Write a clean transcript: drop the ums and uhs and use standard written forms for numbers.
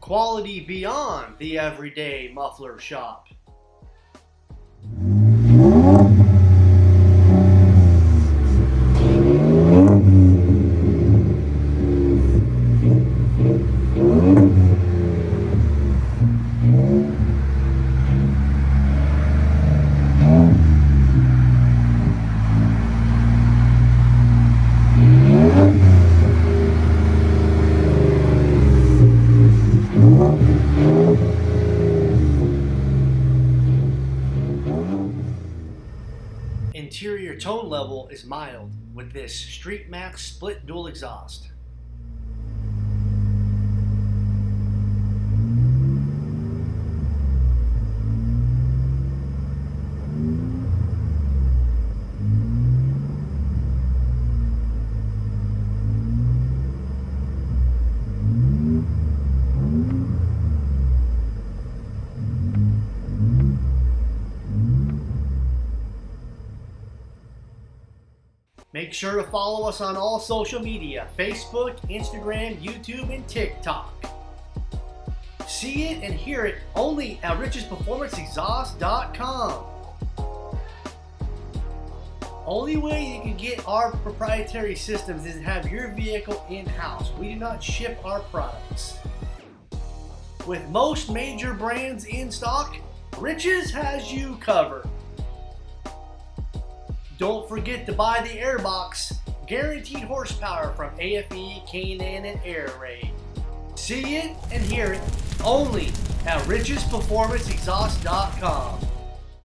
Quality beyond the everyday muffler shop. Interior tone level is mild with this Street Max split dual exhaust. Make sure to follow us on all social media: Facebook, Instagram, YouTube, and TikTok. See it and hear it only at richsperformanceexhaust.com. Only way you can get our proprietary systems is to have your vehicle in-house. We do not ship our products. With most major brands in stock, Rich's has you covered. Don't forget to buy the Airbox, guaranteed horsepower from AFE, K&N, and Air Raid. See it and hear it only at richsperformanceexhaust.com.